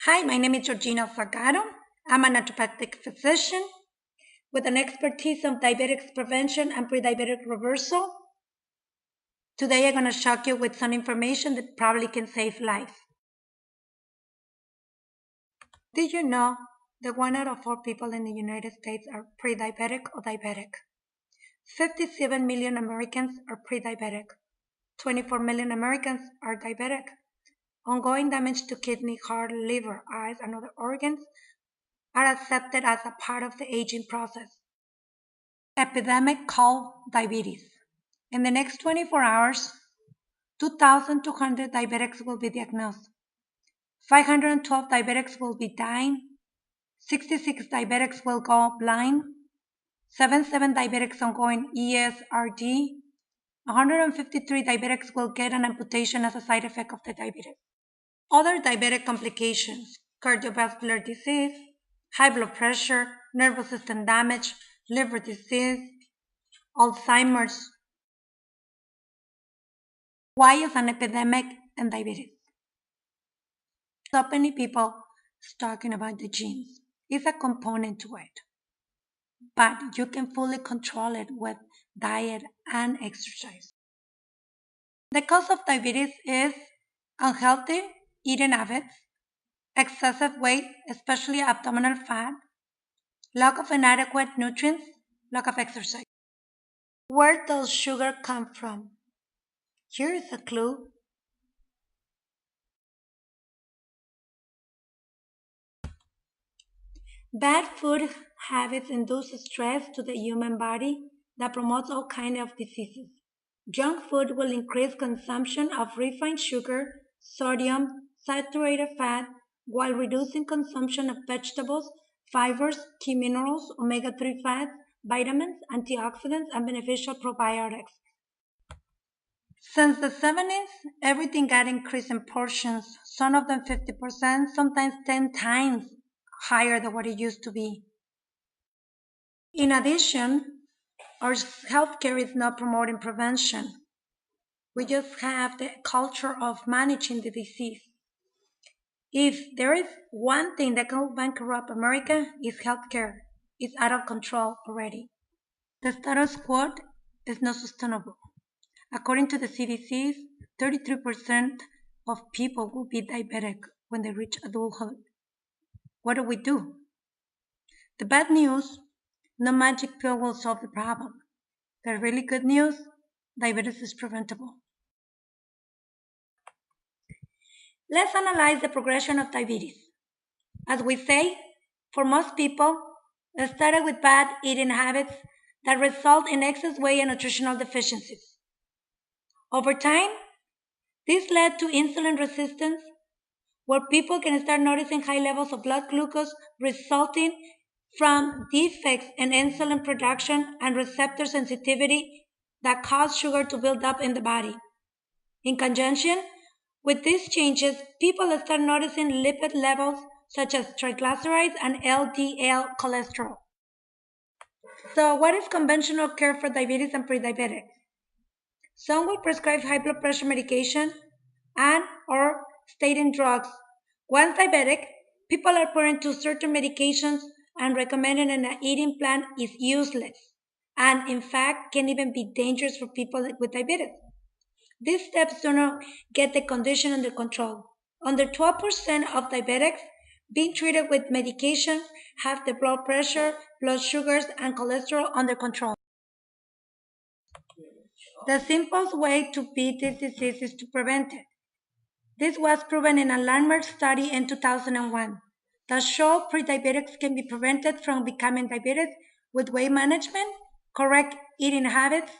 Hi, my name is Georgina Fagaro. I'm a naturopathic physician with an expertise on diabetes prevention and pre-diabetic reversal. Today, I'm going to shock you with some information that probably can save lives. Did you know that 1 out of 4 people in the United States are pre-diabetic or diabetic? 57 million Americans are pre-diabetic. 24 million Americans are diabetic. Ongoing damage to kidney, heart, liver, eyes, and other organs are accepted as a part of the aging process. Epidemic called diabetes. In the next 24 hours, 2,200 diabetics will be diagnosed. 512 diabetics will be dying. 66 diabetics will go blind. 77 diabetics ongoing ESRD. 153 diabetics will get an amputation as a side effect of the diabetes. Other diabetic complications: cardiovascular disease, high blood pressure, nervous system damage, liver disease, Alzheimer's. Why is an epidemic in diabetes? So many people talking about the genes. It's a component to it, but you can fully control it with diet and exercise. The cause of diabetes is unhealthy eating habits, excessive weight, especially abdominal fat, lack of inadequate nutrients, lack of exercise. Where does sugar come from? Here is a clue. Bad food habits induce stress to the human body that promotes all kinds of diseases. Junk food will increase consumption of refined sugar, sodium, saturated fat, while reducing consumption of vegetables, fibers, key minerals, omega-3 fats, vitamins, antioxidants, and beneficial probiotics. Since the 70s, everything got increased in portions, some of them 50%, sometimes 10 times higher than what it used to be. In addition, our healthcare is not promoting prevention. We just have the culture of managing the disease. If there is one thing that can bankrupt America, it's healthcare. It's out of control already. The status quo is not sustainable. According to the CDC, 33% of people will be diabetic when they reach adulthood. What do? The bad news: no magic pill will solve the problem. The really good news: diabetes is preventable. Let's analyze the progression of diabetes. As we say, for most people, it started with bad eating habits that result in excess weight and nutritional deficiencies. Over time, this led to insulin resistance, where people can start noticing high levels of blood glucose resulting from defects in insulin production and receptor sensitivity that cause sugar to build up in the body. In conjunction with these changes, people start noticing lipid levels such as triglycerides and LDL cholesterol. So, what is conventional care for diabetes and prediabetes? Some will prescribe high blood pressure medication and or statin drugs. Once diabetic, people are put into certain medications and recommended an eating plan is useless and in fact can even be dangerous for people with diabetes. These steps do not get the condition under control. Under 12% of diabetics being treated with medication have the blood pressure, blood sugars, and cholesterol under control. The simplest way to beat this disease is to prevent it. This was proven in a landmark study in 2001 that showed prediabetics can be prevented from becoming diabetic with weight management, correct eating habits,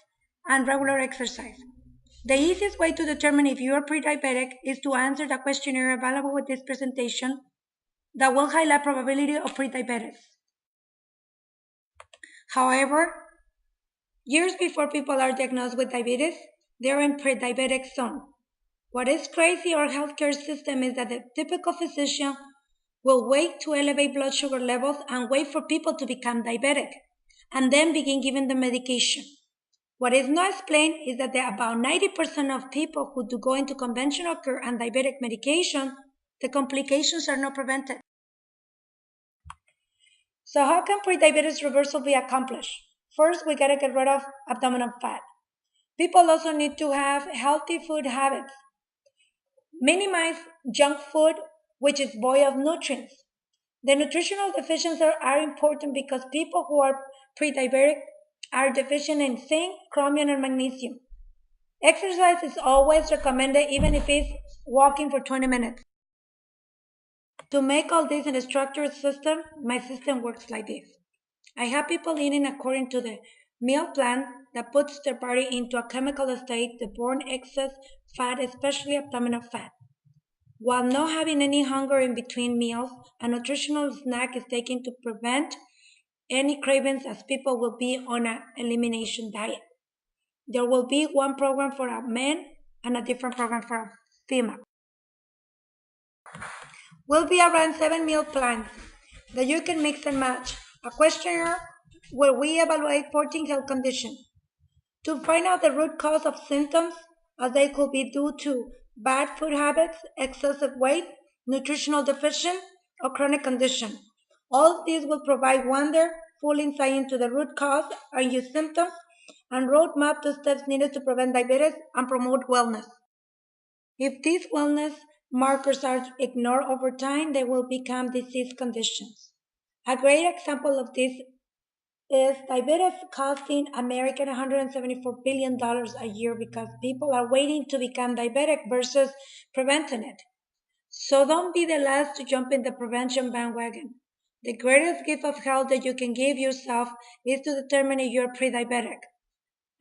and regular exercise. The easiest way to determine if you are prediabetic is to answer the questionnaire available with this presentation that will highlight probability of prediabetes. However, years before people are diagnosed with diabetes, they are in prediabetic zone. What is crazy in our healthcare system is that the typical physician will wait to elevate blood sugar levels and wait for people to become diabetic, and then begin giving them medication. What is not explained is that about 90% of people who do go into conventional care and diabetic medication, the complications are not prevented. So how can prediabetes reversal be accomplished? First, we gotta get rid of abdominal fat. People also need to have healthy food habits. Minimize junk food, which is void of nutrients. The nutritional deficiencies are important because people who are pre-diabetic are deficient in zinc, chromium, and magnesium. Exercise is always recommended, even if it's walking for 20 minutes. To make all this in a structured system, my system works like this. I have people eating according to the meal plan that puts their body into a chemical state to burn excess fat, especially abdominal fat. While not having any hunger in between meals, a nutritional snack is taken to prevent any cravings as people will be on an elimination diet. There will be one program for a man and a different program for a female. Will be around 7 meal plans that you can mix and match. A questionnaire where we evaluate 14 health conditions to find out the root cause of symptoms as they could be due to bad food habits, excessive weight, nutritional deficiency, or chronic condition. All of these will provide wonderful insight into the root cause and your symptoms and roadmap to steps needed to prevent diabetes and promote wellness. If these wellness markers are ignored over time, they will become disease conditions. A great example of this is diabetes costing America $174 billion a year because people are waiting to become diabetic versus preventing it. So don't be the last to jump in the prevention bandwagon. The greatest gift of health that you can give yourself is to determine if you're pre-diabetic.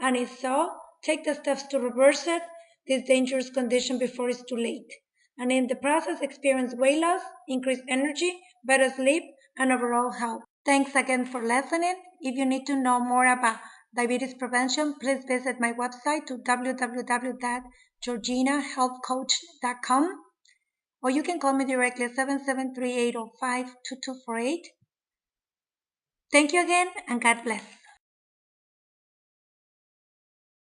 And if so, take the steps to reverse it, this dangerous condition before it's too late. And in the process, experience weight loss, increased energy, better sleep, and overall health. Thanks again for listening. If you need to know more about diabetes prevention, please visit my website to www.georginahealthcoach.com or you can call me directly at 773-805-2248. Thank you again and God bless.